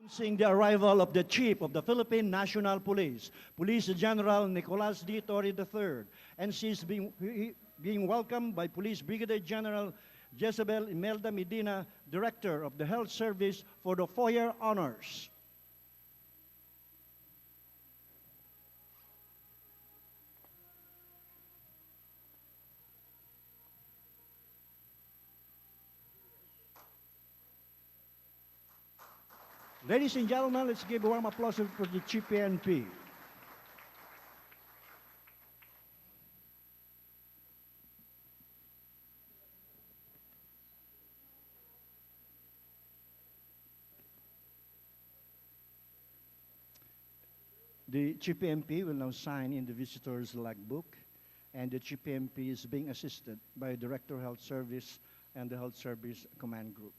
Announcing the arrival of the Chief of the Philippine National Police, Police General Nicolas D. Torre III, and she is being welcomed by Police Brigadier General Jezebel Imelda Medina, Director of the Health Service, for the foyer honors. Ladies and gentlemen, let's give a warm applause for the Chief PNP. The Chief PNP will now sign in the visitor's logbook, and the Chief PNP is being assisted by Director of Health Service and the Health Service Command Group.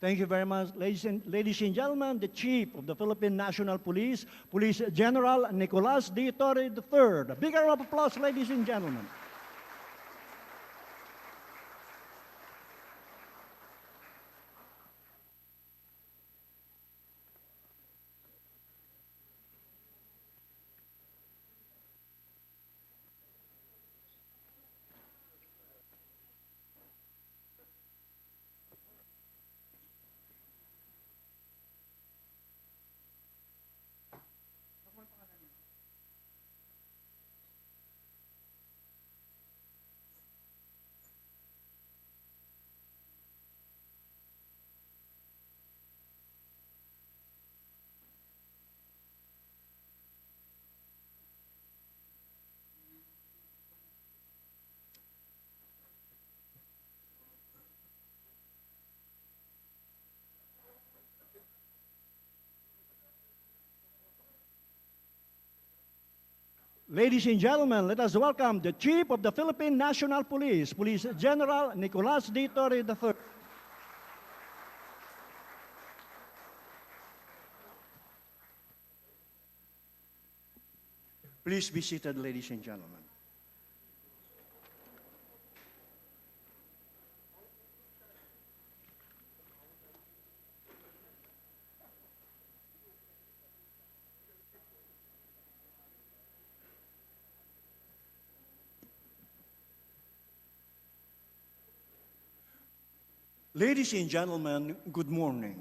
Thank you very much, ladies and gentlemen. The Chief of the Philippine National Police, Police General Nicolas D. Torre III. A big round of applause, ladies and gentlemen. Ladies and gentlemen, let us welcome the Chief of the Philippine National Police, Police General Nicolas D. Torre III. Please be seated, ladies and gentlemen. Ladies and gentlemen, good morning,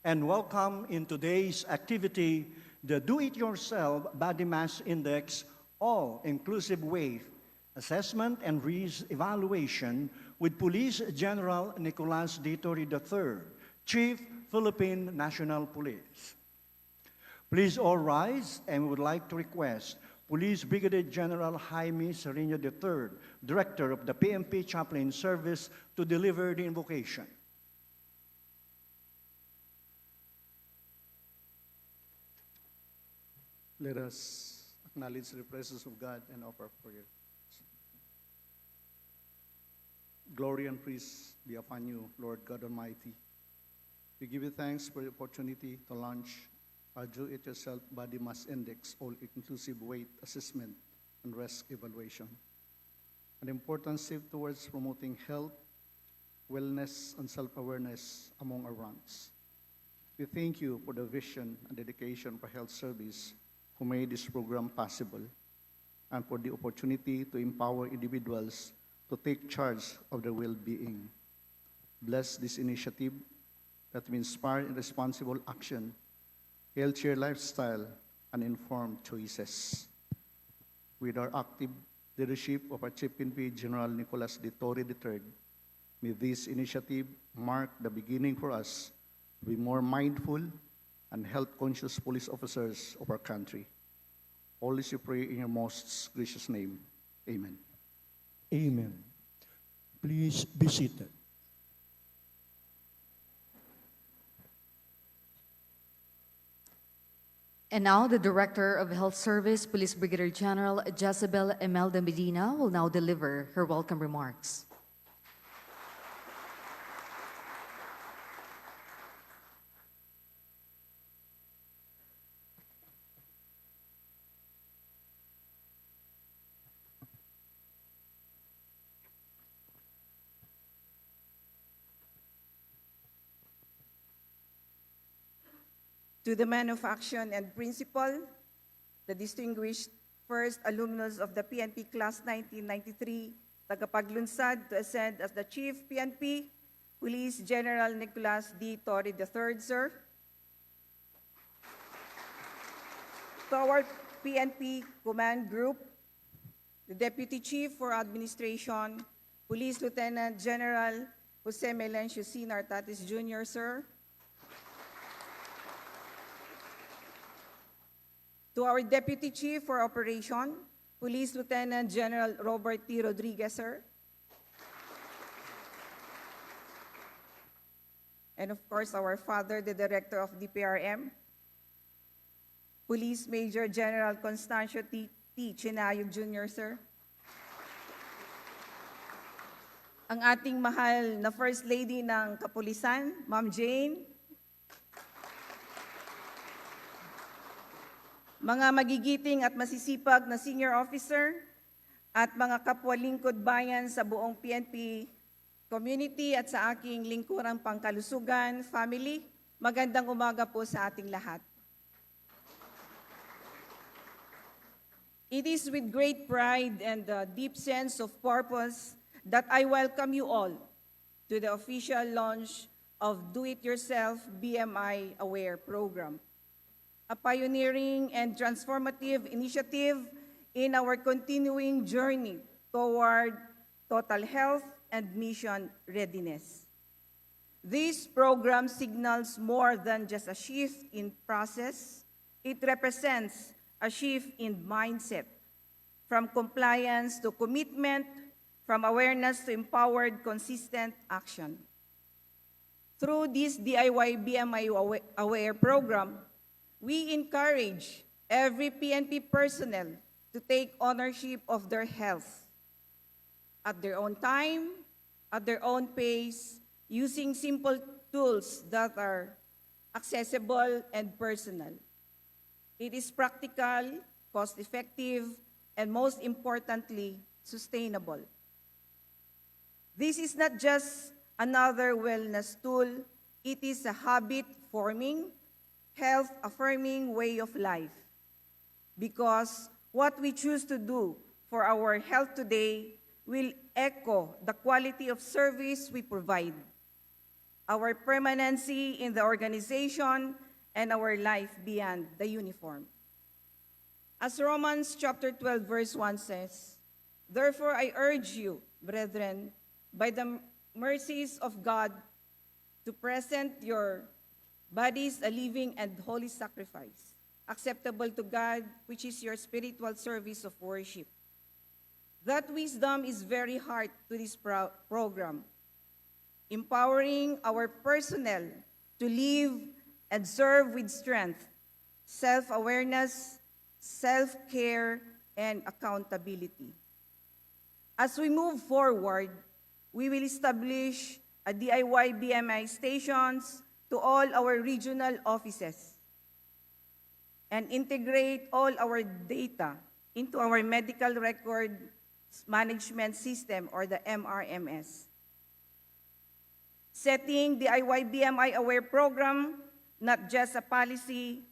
and welcome in today's activity, the Do-It-Yourself Body Mass Index All-Inclusive Weight Assessment and Risk Evaluation with Police General Nicolas D. Torre III, Chief, Philippine National Police. Please all rise, and we would like to request Police Brigadier General Jaime Sereno III, Director of the PNP Chaplain Service, to deliver the invocation. Let us acknowledge the presence of God and offer prayer. Glory and praise be upon you, Lord God Almighty. We give you thanks for the opportunity to launch our Do-It-Yourself Body Mass Index All-Inclusive Weight Assessment and Risk Evaluation, an important step towards promoting health, wellness, and self-awareness among our ranks. We thank you for the vision and dedication for health service who made this program possible, and for the opportunity to empower individuals to take charge of their well-being. Bless this initiative that will inspire responsible action, healthier lifestyle, and informed choices. With our active leadership of our Chief PNP General Nicolas D. Torre III, may this initiative mark the beginning for us to be more mindful and health-conscious police officers of our country. All this we pray in your most gracious name. Amen. Amen. Please be seated. And now, the Director of Health Service, Police Brigadier General Jezebel Imelda Medina, will now deliver her welcome remarks. To the men of action and principle, the distinguished first alumnus of the PNP Class 1993, tagapaglunsad to ascend as the Chief PNP, Police General Nicolas D. Torre III, sir. To our PNP Command Group, the Deputy Chief for Administration, Police Lieutenant General Jose Melencio C. Nartatis Jr., sir. To our Deputy Chief for Operation, Police Lieutenant General Robert T. Rodriguez, sir. And of course, our father, the Director of DPRM, Police Major General Constancio T. Chinayog Jr., sir. Ang ating mahal na First Lady ng Kapulisan, Ma'am Jane. Mga magigiting at masisipag na senior officer at mga kapwa-lingkod bayan sa buong PNP community at sa aking lingkurang pangkalusugan, family, magandang umaga po sa ating lahat. It is with great pride and a deep sense of purpose that I welcome you all to the official launch of Do-It-Yourself BMI Aware program, a pioneering and transformative initiative in our continuing journey toward total health and mission readiness. This program signals more than just a shift in process. It represents a shift in mindset, from compliance to commitment, from awareness to empowered, consistent action. Through this DIY BMI Aware program, we encourage every PNP personnel to take ownership of their health at their own time, at their own pace, using simple tools that are accessible and personal. It is practical, cost-effective, and most importantly, sustainable. This is not just another wellness tool, it is a habit-forming, health-affirming way of life. Because what we choose to do for our health today will echo the quality of service we provide, our permanency in the organization, and our life beyond the uniform. As Romans chapter 12, verse 1 says, "Therefore I urge you, brethren, by the mercies of God, to present your bodies a living and holy sacrifice, acceptable to God, which is your spiritual service of worship." That wisdom is very heart to this program, empowering our personnel to live and serve with strength, self-awareness, self-care, and accountability. As we move forward, we will establish a DIY BMI stations to all our regional offices and integrate all our data into our medical record management system, or the MRMS. Setting the DIY BMI Aware program, not just a policy,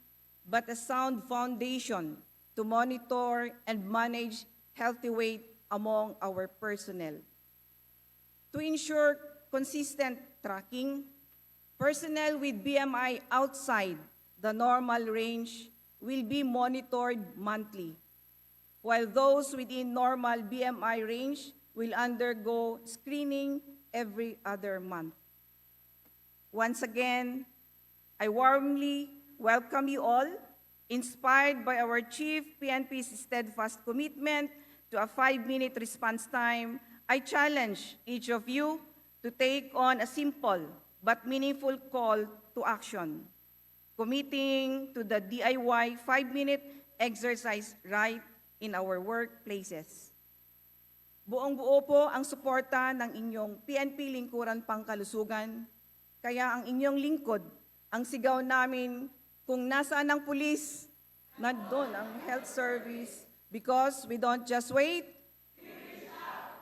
but a sound foundation to monitor and manage healthy weight among our personnel. To ensure consistent tracking, personnel with BMI outside the normal range will be monitored monthly, while those within normal BMI range will undergo screening every other month. Once again, I warmly welcome you all. Inspired by our Chief PNP's steadfast commitment to a 5-minute response time, I challenge each of you to take on a simple but meaningful call to action, committing to the DIY 5-minute exercise right in our workplaces. Buong-buo po ang suporta ng inyong PNP Lingkuran Pangkalusugan, kaya ang inyong lingkod, ang sigaw namin, kung nasaan ang pulis, nandun ang health service, because we don't just wait.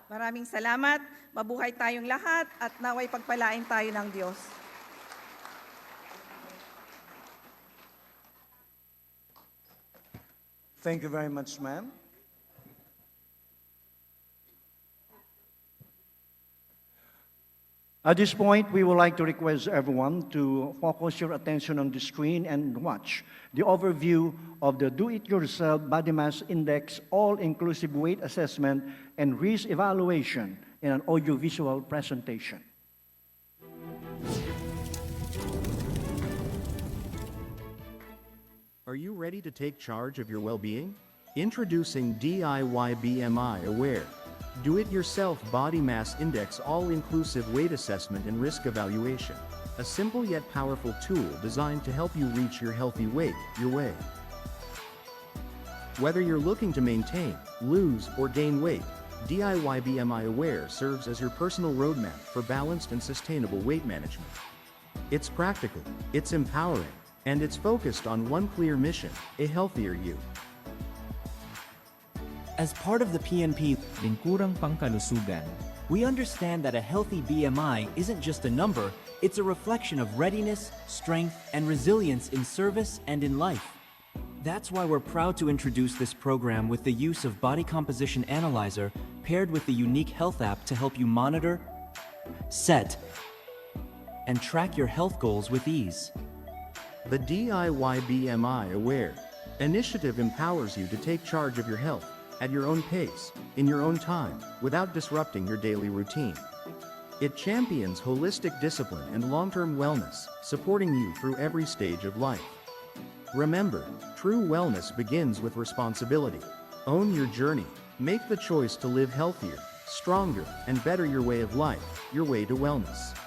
Maraming salamat, mabuhay tayong lahat, at naway pagpalain tayo ng Diyos. Thank you very much, ma'am. At this point, we would like to request everyone to focus your attention on the screen and watch the overview of the Do-It-Yourself Body Mass Index All-Inclusive Weight Assessment and Risk Evaluation in an audiovisual presentation. Are you ready to take charge of your well-being? Introducing DIY BMI Aware. Do-it-yourself Body Mass Index All-Inclusive Weight Assessment and Risk Evaluation. A simple yet powerful tool designed to help you reach your healthy weight your way. Whether you're looking to maintain, lose, or gain weight, DIY BMI Aware serves as your personal roadmap for balanced and sustainable weight management. It's practical, it's empowering, and it's focused on one clear mission: a healthier you. As part of the PNP Lingkurang Pangkalusugan, we understand that a healthy BMI isn't just a number, it's a reflection of readiness, strength, and resilience in service and in life. That's why we're proud to introduce this program with the use of Body Composition Analyzer paired with the unique health app to help you monitor, set, and track your health goals with ease. The DIY BMI Aware initiative empowers you to take charge of your health at your own pace, in your own time, without disrupting your daily routine. It champions holistic discipline and long-term wellness, supporting you through every stage of life. Remember, true wellness begins with responsibility. Own your journey. Make the choice to live healthier, stronger, and better your way of life, your way to wellness.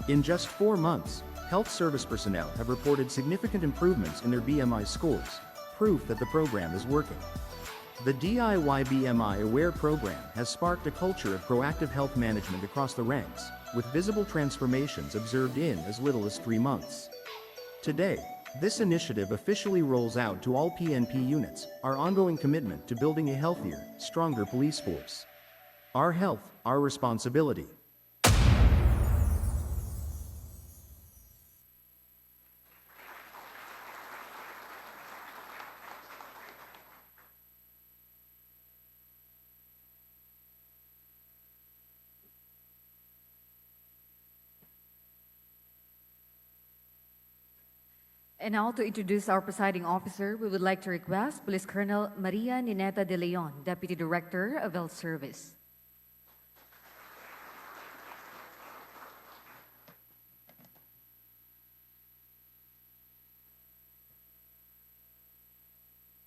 In just 4 months, health service personnel have reported significant improvements in their BMI scores, proof that the program is working. The DIY BMI Aware program has sparked a culture of proactive health management across the ranks, with visible transformations observed in as little as 3 months. Today, this initiative officially rolls out to all PNP units, our ongoing commitment to building a healthier, stronger police force. Our health, our responsibility. And now to introduce our presiding officer, we would like to request Police Colonel Maria Nineta de Leon, Deputy Director of Health Service.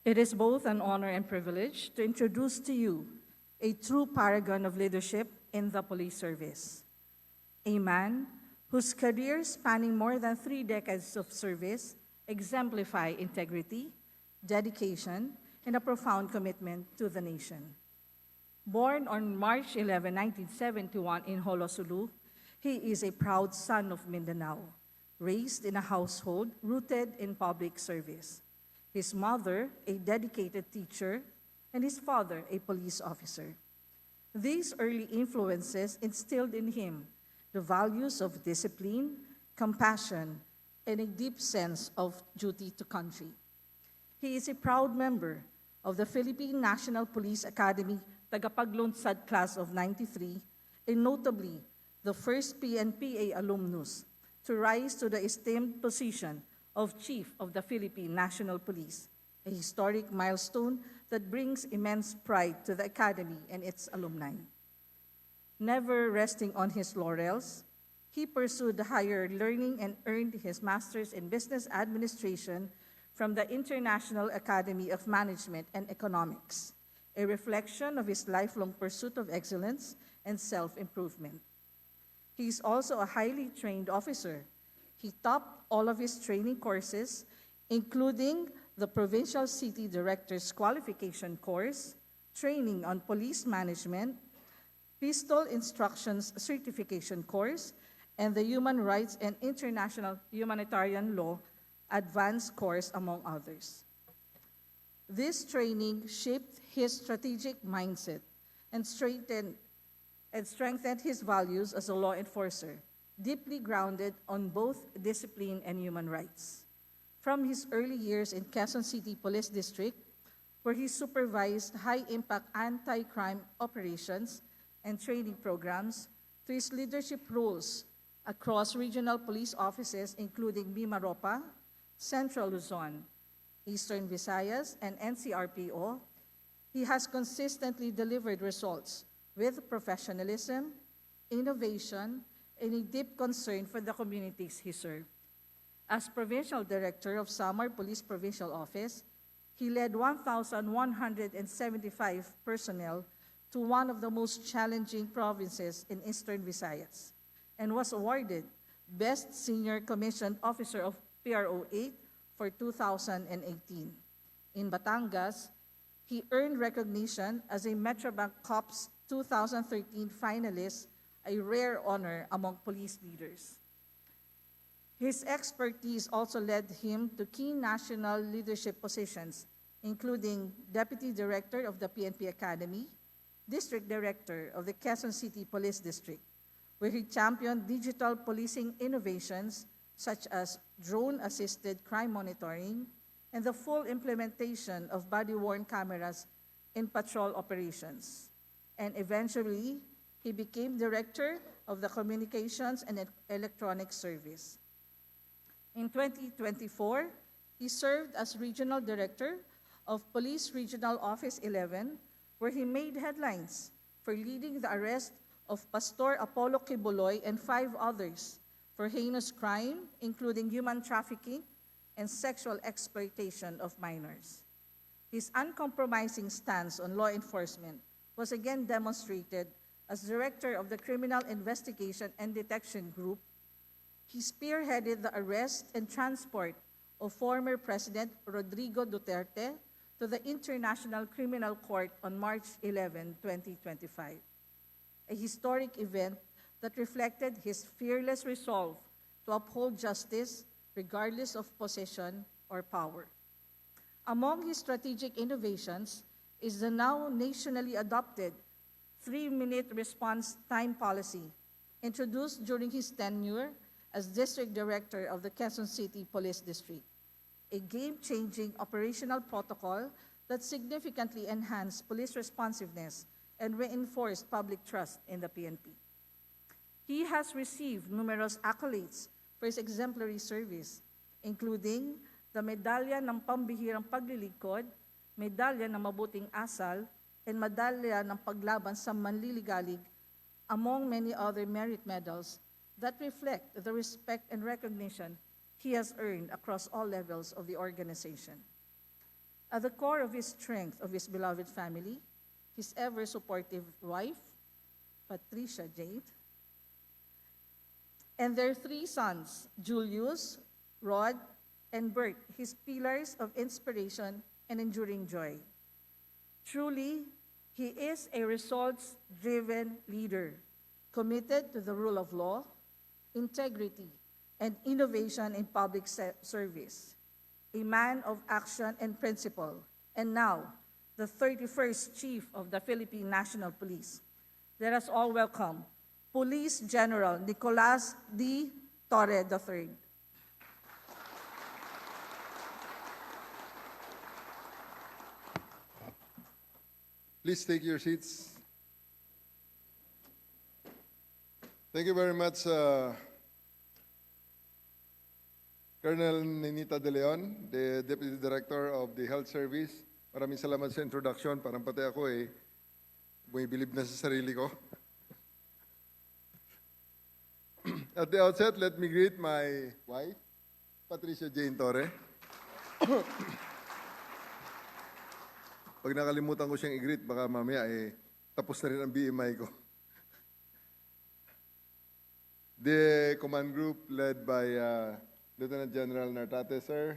It is both an honor and privilege to introduce to you a true paragon of leadership in the police service. A man whose career spanning more than 3 decades of service exemplify integrity, dedication, and a profound commitment to the nation. Born on March 11, 1971 in Holosulu, he is a proud son of Mindanao, raised in a household rooted in public service. His mother, a dedicated teacher, and his father, a police officer. These early influences instilled in him the values of discipline, compassion, and a deep sense of duty to country. He is a proud member of the Philippine National Police Academy Tagapaglunsad Class of 93, and notably the first PNPA alumnus to rise to the esteemed position of Chief of the Philippine National Police, a historic milestone that brings immense pride to the Academy and its alumni. Never resting on his laurels, he pursued higher learning and earned his master's in business administration from the International Academy of Management and Economics, a reflection of his lifelong pursuit of excellence and self-improvement. He is also a highly trained officer. He topped all of his training courses, including the Provincial City Director's Qualification Course, training on police management, Pistol Instructions Certification Course, and the Human Rights and International Humanitarian Law Advanced Course, among others. This training shaped his strategic mindset and strengthened his values as a law enforcer, deeply grounded on both discipline and human rights. From his early years in Quezon City Police District, where he supervised high-impact anti-crime operations and training programs, to his leadership roles across regional police offices including Mimaropa, Central Luzon, Eastern Visayas, and NCRPO, he has consistently delivered results with professionalism, innovation, and a deep concern for the communities he served. As Provincial Director of Samar Police Provincial Office, he led 1,175 personnel to one of the most challenging provinces in Eastern Visayas and was awarded Best Senior Commissioned Officer of PRO 8 for 2018. In Batangas, he earned recognition as a Metrobank COPS 2013 finalist, a rare honor among police leaders. His expertise also led him to key national leadership positions, including Deputy Director of the PNP Academy, District Director of the Quezon City Police District, where he championed digital policing innovations such as drone-assisted crime monitoring and the full implementation of body-worn cameras in patrol operations. And eventually, he became Director of the Communications and Electronics Service. In 2024, he served as Regional Director of Police Regional Office 11, where he made headlines for leading the arrest of Pastor Apollo Kibuloy and 5 others for heinous crime, including human trafficking and sexual exploitation of minors. His uncompromising stance on law enforcement was again demonstrated as Director of the Criminal Investigation and Detection Group. He spearheaded the arrest and transport of former President Rodrigo Duterte to the International Criminal Court on March 11, 2025, a historic event that reflected his fearless resolve to uphold justice regardless of position or power. Among his strategic innovations is the now nationally adopted 3-minute response time policy, introduced during his tenure as District Director of the Quezon City Police District, a game-changing operational protocol that significantly enhanced police responsiveness and reinforced public trust in the PNP. He has received numerous accolades for his exemplary service, including the Medalya ng Pambihirang Paglilingkod, Medalya ng Mabuting Asal, and Medalya ng Paglaban sa Manliligalig, among many other merit medals that reflect the respect and recognition he has earned across all levels of the organization. At the core of his strength of his beloved family, his ever-supportive wife, Patricia Jade, and their 3 sons, Julius, Rod, and Bert, his pillars of inspiration and enduring joy. Truly, he is a results-driven leader, committed to the rule of law, integrity, and innovation in public service, a man of action and principle, and now, the 31st Chief of the Philippine National Police. Let us all welcome Police General Nicolas D. Torre III. Please take your seats. Thank you very much, Colonel Ninita De Leon, the Deputy Director of the Health Service. Maraming salamat sa introduction. Parang pati ako bumibilib na sa sarili ko. At the outset, let me greet my wife, Patricia Jane Torre. Pag nakalimutan ko siyang i-greet, baka mamaya tapos na rin ang BMI ko. The command group led by Lieutenant General Nartate, sir,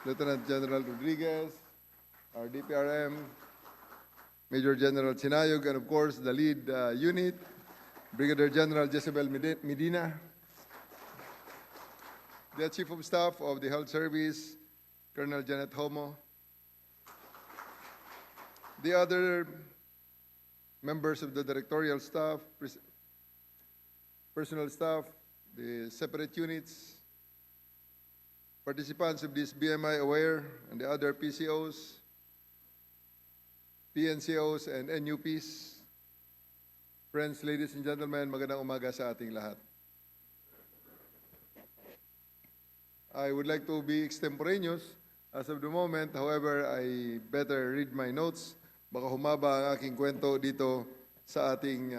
Lieutenant General Rodriguez, our DPRM, Major General Sinayog, and of course, the lead unit, Brigadier General Jezebel Medina, the Chief of Staff of the Health Service, Colonel Janet Homo, the other members of the directorial staff, personal staff, the separate units, participants of this BMI Aware, and the other PCOs, PNCOs, and NUPs. Friends, ladies and gentlemen, magandang umaga sa ating lahat. I would like to be extemporaneous as of the moment. However, I better read my notes. Baka humaba ang aking kwento dito sa ating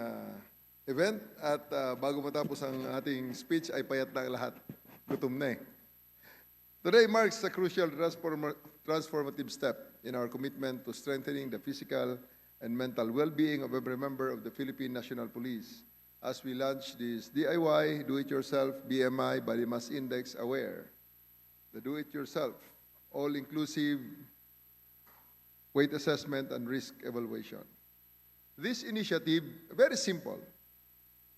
event. At bago matapos ang ating speech, ay payat na ang lahat. Gutom na eh. Today marks a crucial transformative step in our commitment to strengthening the physical and mental well-being of every member of the Philippine National Police as we launch this DIY, Do-It-Yourself BMI Body Mass Index Aware, the Do-It-Yourself, all-inclusive weight assessment and risk evaluation. This initiative, very simple,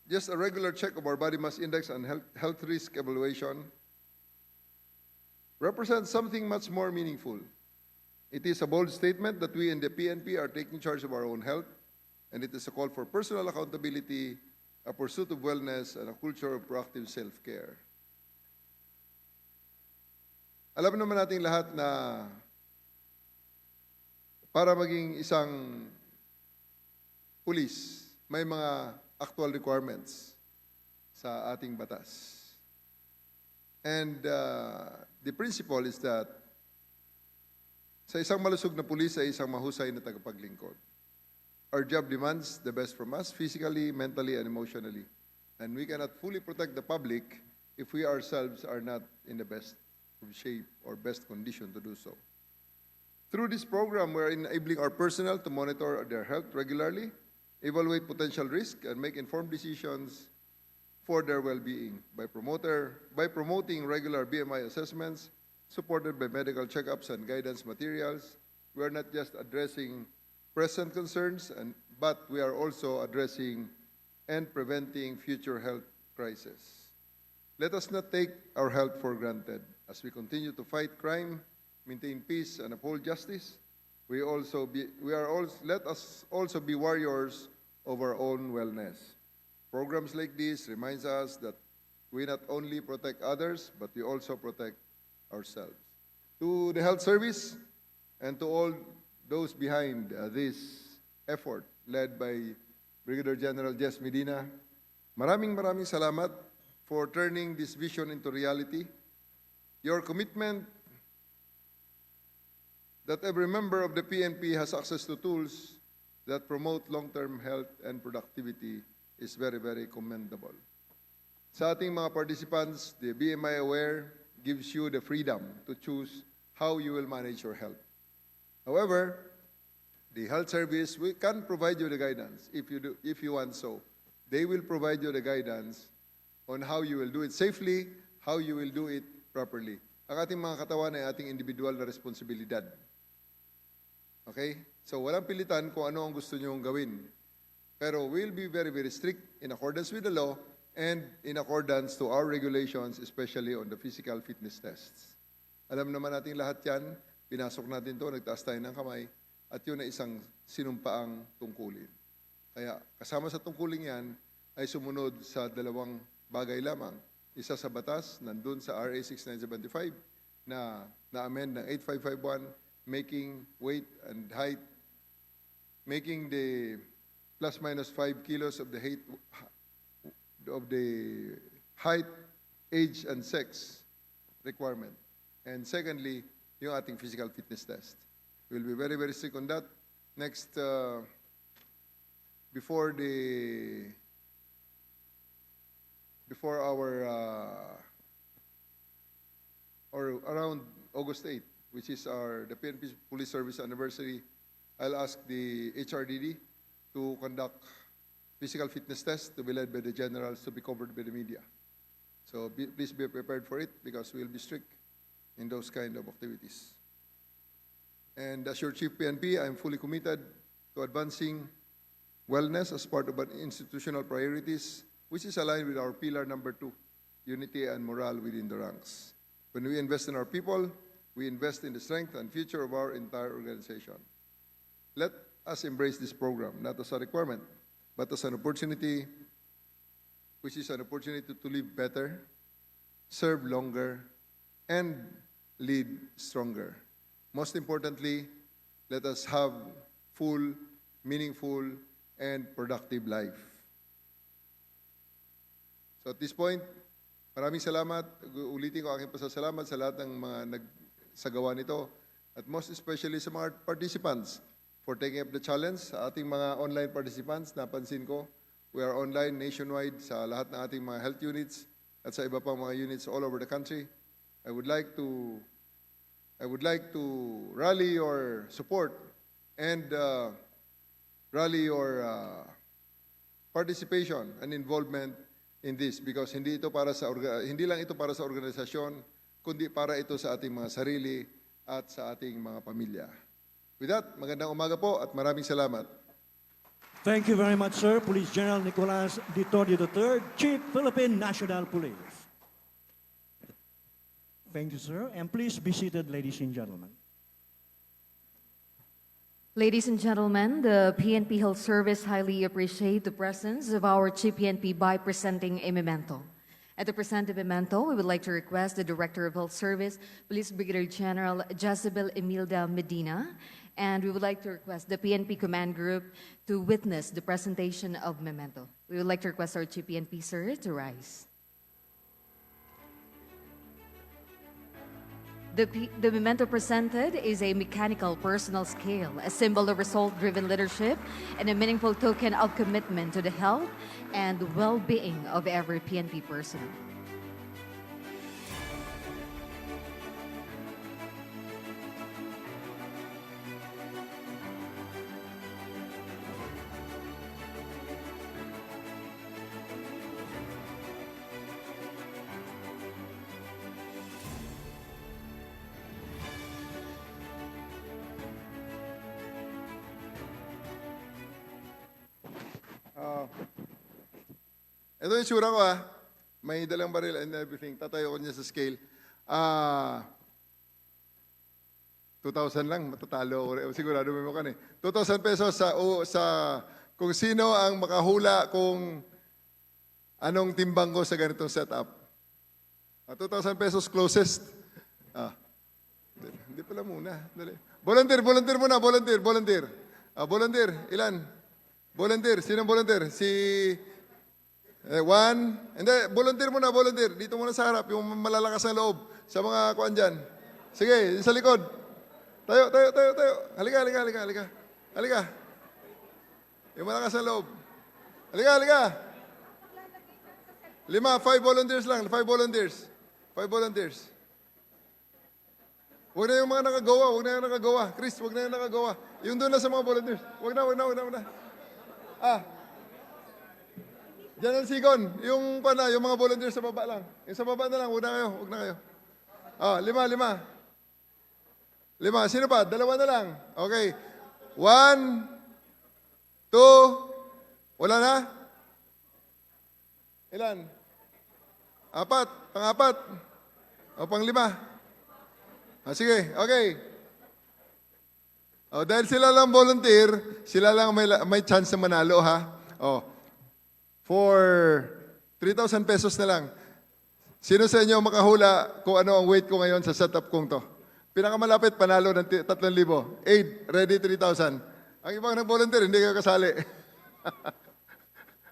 just a regular check of our body mass index and health risk evaluation, represents something much more meaningful. It is a bold statement that we in the PNP are taking charge of our own health, and it is a call for personal accountability, a pursuit of wellness, and a culture of proactive self-care. Alam naman nating lahat na para maging isang pulis, may mga actual requirements sa ating batas. And the principle is that sa isang malusog na pulis ay isang mahusay na tagapaglingkod. Our job demands the best from us, physically, mentally, and emotionally. And we cannot fully protect the public if we ourselves are not in the best of shape or best condition to do so. Through this program, we're enabling our personnel to monitor their health regularly, evaluate potential risk, and make informed decisions for their well-being by promoting regular BMI assessments, supported by medical checkups and guidance materials. We are not just addressing present concerns, but we are also addressing and preventing future health crises. Let us not take our health for granted. As we continue to fight crime, maintain peace, and uphold justice, let us also be warriors of our own wellness. Programs like this reminds us that we not only protect others, but we also protect ourselves. To the health service and to all those behind this effort led by Brigadier General Jess Medina, maraming salamat for turning this vision into reality. Your commitment that every member of the PNP has access to tools that promote long-term health and productivity is very, very commendable. Sa ating mga participants, the BMI Aware gives you the freedom to choose how you will manage your health. However, the health service can provide you the guidance if you want so. They will provide you the guidance on how you will do it safely, how you will do it properly. Ang ating mga katawan ay ating individual na responsibilidad. Okay? So walang pilitan kung ano ang gusto niyong gawin. Pero we'll be very, very strict in accordance with the law and in accordance to our regulations, especially on the physical fitness tests. Alam naman natin lahat yan, pinasok natin to, nagtaas tayo ng kamay, at yun ay isang sinumpaang tungkulin. Kaya kasama sa tungkulin yan ay sumunod sa dalawang bagay lamang. Isa sa batas, nandun sa RA 6975 na na-amend ng 8551, making weight and height, making the plus minus 5 kilos of the height, age, and sex requirement. And secondly, yung ating physical fitness test. We'll be very, very strict on that. Next, before the before our, or around August 8th, which is the PNP Police Service anniversary, I'll ask the HRDD to conduct physical fitness tests to be led by the generals to be covered by the media. So please be prepared for it because we'll be strict in those kind of activities. And as your Chief PNP, I'm fully committed to advancing wellness as part of our institutional priorities, which is aligned with our pillar number 2, unity and morale within the ranks. When we invest in our people, we invest in the strength and future of our entire organization. Let us embrace this program, not as a requirement, but as an opportunity, which is an opportunity to live better, serve longer, and lead stronger. Most importantly, let us have full, meaningful, and productive life. So at this point, maraming salamat. Ulitin ko aking pasasalamat sa lahat ng mga nagsagawa nito, at most especially sa mga participants for taking up the challenge. Sa ating mga online participants, napansin ko, we are online nationwide sa lahat ng ating mga health units at sa iba pang mga units all over the country. I would like to rally your support and rally your participation and involvement in this because hindi lang ito para sa organisasyon, kundi para ito sa ating mga sarili at sa ating mga pamilya. With that, magandang umaga po at maraming salamat. Thank you very much, sir. Police General Nicolas Ditorio III, Chief Philippine National Police. Thank you, sir. And please be seated, ladies and gentlemen. Ladies and gentlemen, the PNP Health Service highly appreciate the presence of our Chief PNP by presenting a memento. At the present memento, we would like to request the Director of Health Service, Police Brigadier General Jezebel Imelda Medina, and we would like to request the PNP Command Group to witness the presentation of memento. We would like to request our Chief PNP, sir, to rise. The memento presented is a mechanical personal scale, a symbol of result-driven leadership, and a meaningful token of commitment to the health and well-being of every PNP personnel. Ito yung sura ko May dalang baril and everything. Tatayo ko niya sa scale. 2,000 lang, matatalo ko. Sigurado may makan 2,000 pesos sa kung sino ang makahula kung anong timbang ko sa ganitong setup. 2,000 pesos closest. Hindi pala muna. Dali. Volunteer muna, volunteer. Volunteer, ilan? Volunteer, sinong volunteer? One. Hindi, volunteer muna, volunteer. Dito muna sa harap, yung malalakas na loob sa mga kuan dyan. Sige, sa likod. Tayo. Halika. Yung malakas na loob. Halika. 5 volunteers lang, 5 volunteers. Huwag na yung mga nakagawa. Chris, huwag na yung nakagawa. Yung doon na sa mga volunteers. Huwag na. Diyan ang sigon. Yung mga volunteers sa baba lang. Yung sa baba na lang, huwag na kayo. 5. Sino pa? 2 na lang. Okay. 1, 2, wala na? Ilan? 4, pang-4. O pang-5. Sige, okay. Dahil sila lang volunteer, sila lang may chance na manalo, ha? For 3,000 pesos na lang. Sino sa inyo makahula kung ano ang weight ko ngayon sa setup kong to? Pinakamalapit, panalo ng 3,000. Aid, ready 3,000. Ang ibang nag-volunteer, hindi kayo kasali.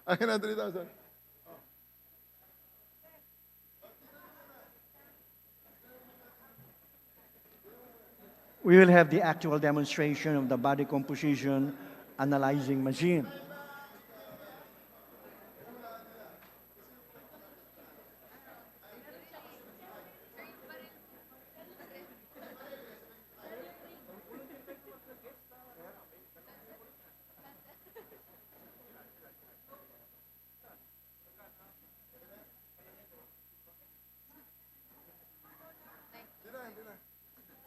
Akin ang 3,000. We will have the actual demonstration of the body composition analyzing machine.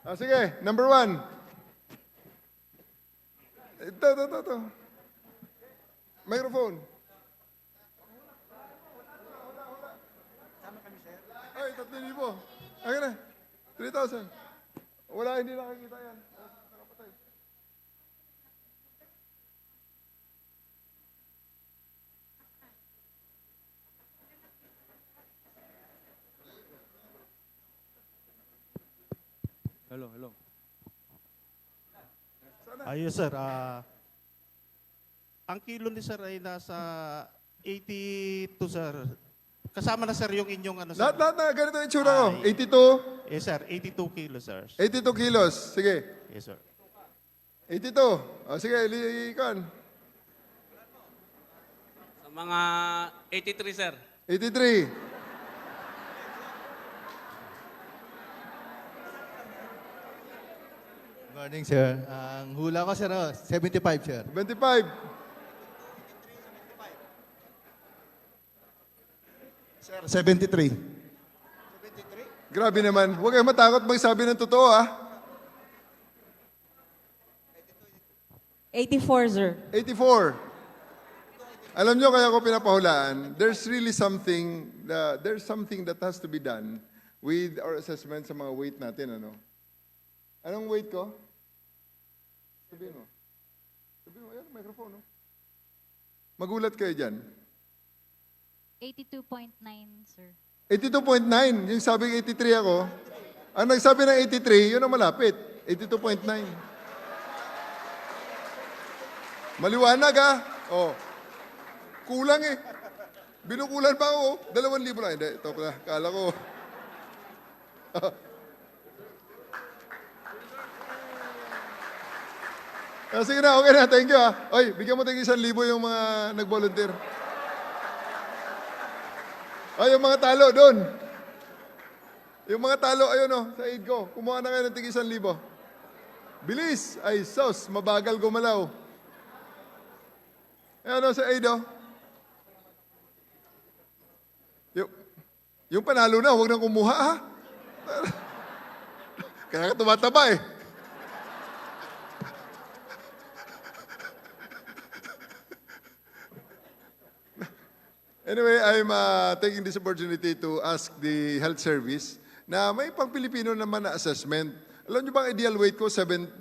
Sige, number 1. Ito. Microphone. Ay, 3,000. Akin na. 3,000. Wala, hindi nakakita yan. Nakapatay. Hello. Ayun, sir. Ang kilo ni sir ay nasa 82, sir. Kasama na, sir, yung inyong ano, sir. Lahat na, ganito yung itsura ko. Ay. 82. Yes, sir. 82 kilos, sir. 82 kilos. Sige. Yes, sir. 82. Sige, likan. Sa mga 83, sir. 83. Morning, sir. Ang hula ko, sir, 75, sir. 25. Sir, 73. Grabe naman. Huwag kayong matakot magsabi ng totoo, ah. 84, sir. 84. Alam nyo, kaya ko pinapahulaan, there's something that has to be done with our assessment sa mga weight natin, ano? Anong weight ko? Sabihin mo. Ayan, microphone, no? Magulat kayo dyan. 82.9, sir. 82.9. Yung sabing 83 ako. Ang nagsabi ng 83, yun ang malapit. 82.9. Maliwanag, ah. Oh. Kulang eh. Binukulan pa ako. 2,000 lang. Hindi, ito pala. Kala ko. Sige na, okay na. Thank you, ah. Oy, bigyan mo tayo 1,000 yung mga nag-volunteer. Ay, yung mga talo doon. Yung mga talo, ayun o, sa aid ko. Kumuha na kayo ng tig 1,000. Bilis! Ay, sos, mabagal gumalaw. Ayun o, sa aid o. Yung panalo na, huwag nang kumuha, ha? Kaya ka tumataba eh. Anyway, I'm taking this opportunity to ask the health service na may pang-Pilipino naman na assessment. Alam niyo ba ang ideal weight ko? 65.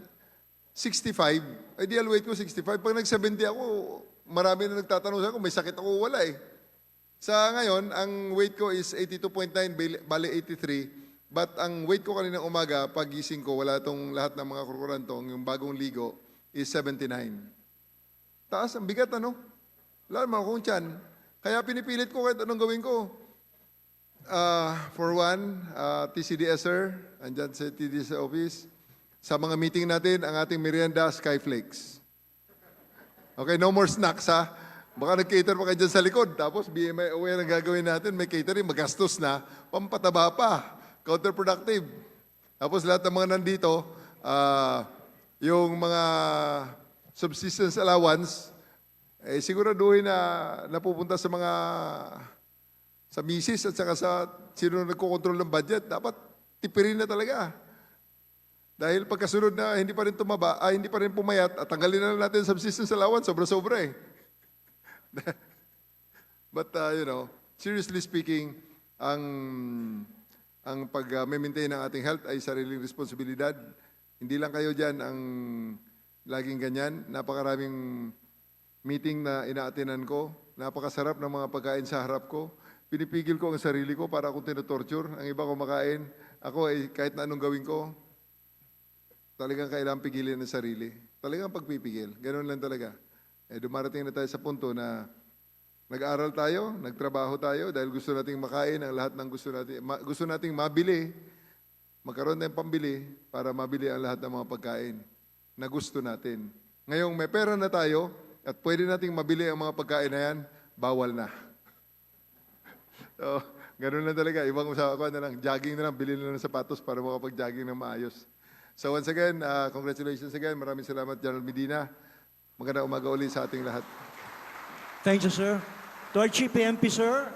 Ideal weight ko 65. Pag nag-70 ako, marami na nagtatanong sa akin kung may sakit ako o wala eh. Sa ngayon, ang weight ko is 82.9, bali 83. But ang weight ko kaninang umaga, pag gising ko, wala itong lahat ng mga kurkurantong, yung bagong ligo, is 79. Taas, ang bigat ano? Wala naman akong tiyan. Kaya pinipilit ko kahit anong gawin ko. For one, TCDS sir, andyan sa TCDS office. Sa mga meeting natin, ang ating merienda, Skyflakes. Okay, no more snacks ha. Baka nag-cater pa kayo dyan sa likod. Tapos BMI aware ang gagawin natin, may catering, magastos na, pampataba pa, counterproductive. Tapos lahat ng mga nandito, yung mga subsistence allowance, siguraduhin na napupunta sa mga sa misis at saka sa sino nagkokontrol ng budget. Dapat tipirin na talaga. Dahil pagkasunod na hindi pa rin tumaba, hindi pa rin pumayat, at tanggalin na natin subsistence allowance, sobra-sobra eh. But, seriously speaking, ang pag-maintain ng ating health ay sariling responsibilidad. Hindi lang kayo dyan ang laging ganyan. Napakaraming meeting na inaatinan ko. Napakasarap ng mga pagkain sa harap ko. Pinipigil ko ang sarili ko para akong tinotorture. Ang iba kumakain. Ako ay kahit na anong gawin ko, talagang kailangan pigilin ang sarili. Talagang pagpipigil. Ganun lang talaga. Dumarating na tayo sa punto na nag-aral tayo, nagtrabaho tayo dahil gusto nating makain ang lahat ng gusto nating mabili. Magkaroon tayong pambili para mabili ang lahat ng mga pagkain na gusto natin. Ngayong may pera na tayo at pwede nating mabili ang mga pagkain na yan, bawal na. So, ganun lang talaga. Ibang usapan na lang, jogging na lang, bilhin na lang ng sapatos para makapag-jogging ng maayos. So once again, congratulations again. Maraming salamat, General Medina. Magandang umaga ulit sa ating lahat. Thank you, sir. To our Chief PNP, sir.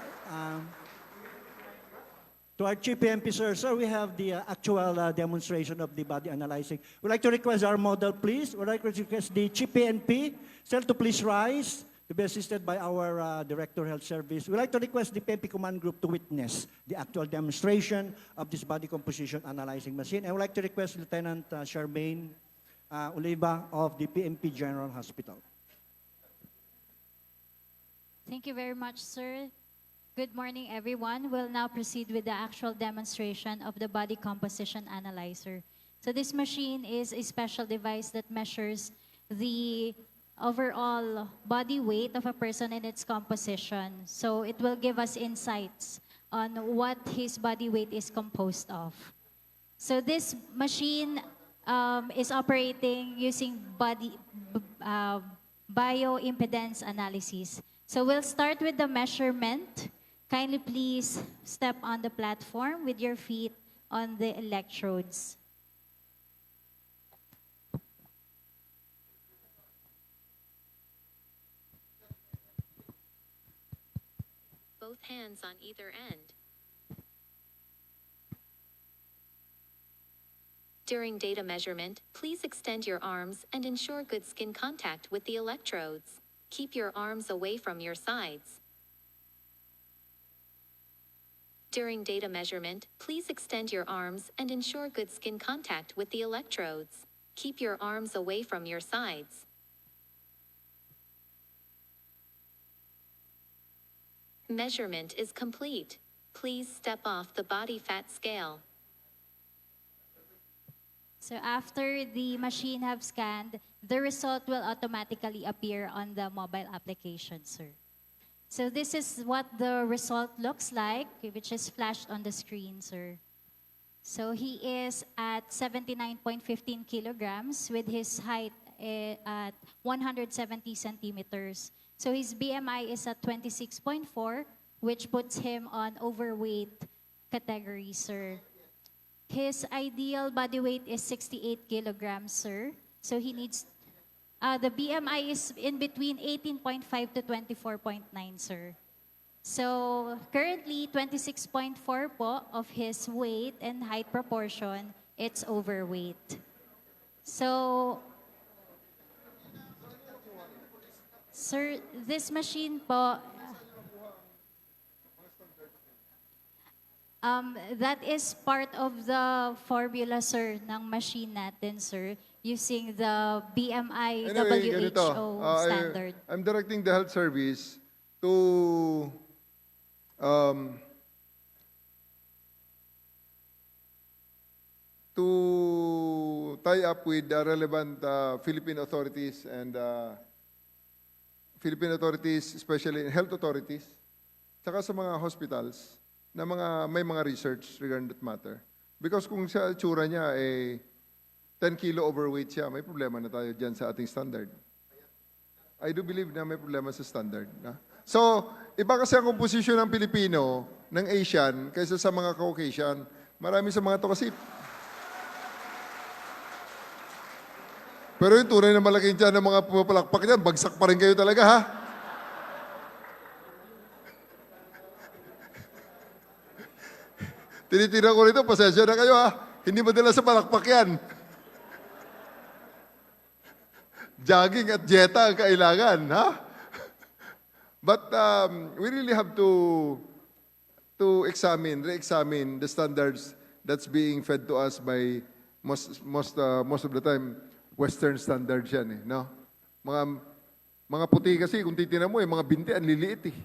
To So our Chief PNP, sir, we have the actual demonstration of the body analyzing. We'd like to request our model, please. We'd like to request the Chief PNP, sir, to please rise, to be assisted by our Director of Health Service. We'd like to request the PNP Command Group to witness the actual demonstration of this body composition analyzing machine. And I would like to request Lieutenant Charmaine Oliva of the PNP General Hospital. Thank you very much, sir. Good morning, everyone. We'll now proceed with the actual demonstration of the body composition analyzer. So this machine is a special device that measures the overall body weight of a person and its composition. So it will give us insights on what his body weight is composed of. So this machine is operating using bioimpedance analysis. So we'll start with the measurement. Kindly please step on the platform with your feet on the electrodes. Both hands on either end. During data measurement, please extend your arms and ensure good skin contact with the electrodes. Keep your arms away from your sides. During data measurement, please extend your arms and ensure good skin contact with the electrodes. Keep your arms away from your sides. Measurement is complete. Please step off the body fat scale. So after the machine have scanned, the result will automatically appear on the mobile application, sir. So this is what the result looks like, which is flashed on the screen, sir. So he is at 79.15 kilograms with his height at 170 centimeters. So his BMI is at 26.4, which puts him on overweight category, sir. His ideal body weight is 68 kilograms, sir. So he needs, the BMI is in between 18.5 to 24.9, sir. So currently, 26.4 po of his weight and height proportion, it's overweight. So, sir, this machine po, that is part of the formula, sir, ng machine natin, sir, using the BMI Anyway, WHO ganito, standard. I'm directing the health service to tie up with the relevant Philippine authorities and especially health authorities, saka sa mga hospitals na may mga research regarding that matter. Because kung sa itsura niya 10 kilo overweight siya, may problema na tayo dyan sa ating standard. I do believe na may problema sa standard. Na? So, iba kasi ang komposisyon ng Pilipino, ng Asian, kaysa sa mga Caucasian. Marami sa mga to kasi. Pero yung tunay na malaking tiyan ng mga pumapalakpak dyan, bagsak pa rin kayo talaga, ha? Tinitira ko rito, pasensya na kayo, ha? Hindi madala sa palakpak yan. Jogging at dieta ang kailangan, ha? But we really have to re-examine the standards that's being fed to us by most of the time Western standards yan, no? Mga puti kasi, kung titingnan mo, mga binti, ang liliit, eh.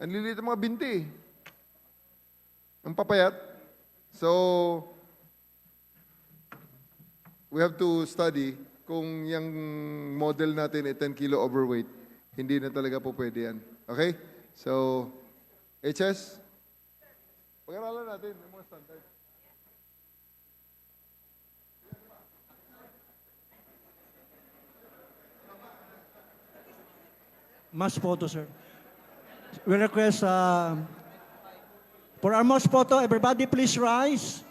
Ang liliit ang mga binti, eh. Ang papayat. So, we have to study kung yung model natin ay 10 kilo overweight, hindi na talaga po pwede yan. Okay? So, HS, pag-aralan natin yung mga standard. Mass photo, sir. We request for our mass photo, everybody please rise.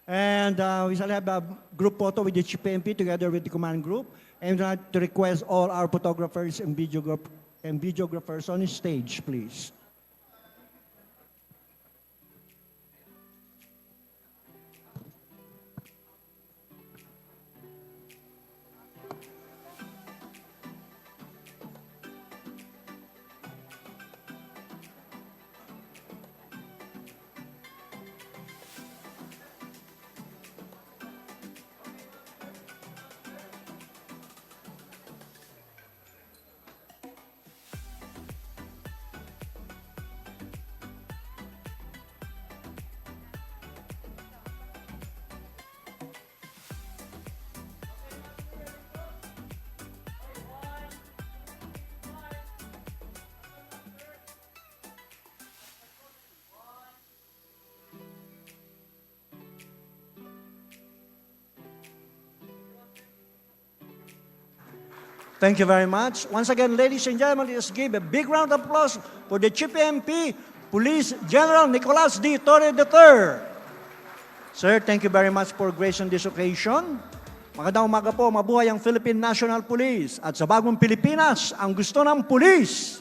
And we shall have a group photo with the PNP together with the command group. And I'd like to request all our photographers and videographers on the stage, please. Thank you very much. Once again, ladies and gentlemen, let's give a big round of applause for the Chief PNP, Police General Nicolas D. Torre III. Sir, thank you very much for gracing this occasion. Magandang umaga po, mabuhay ang Philippine National Police. At sa bagong Pilipinas, ang gusto ng pulis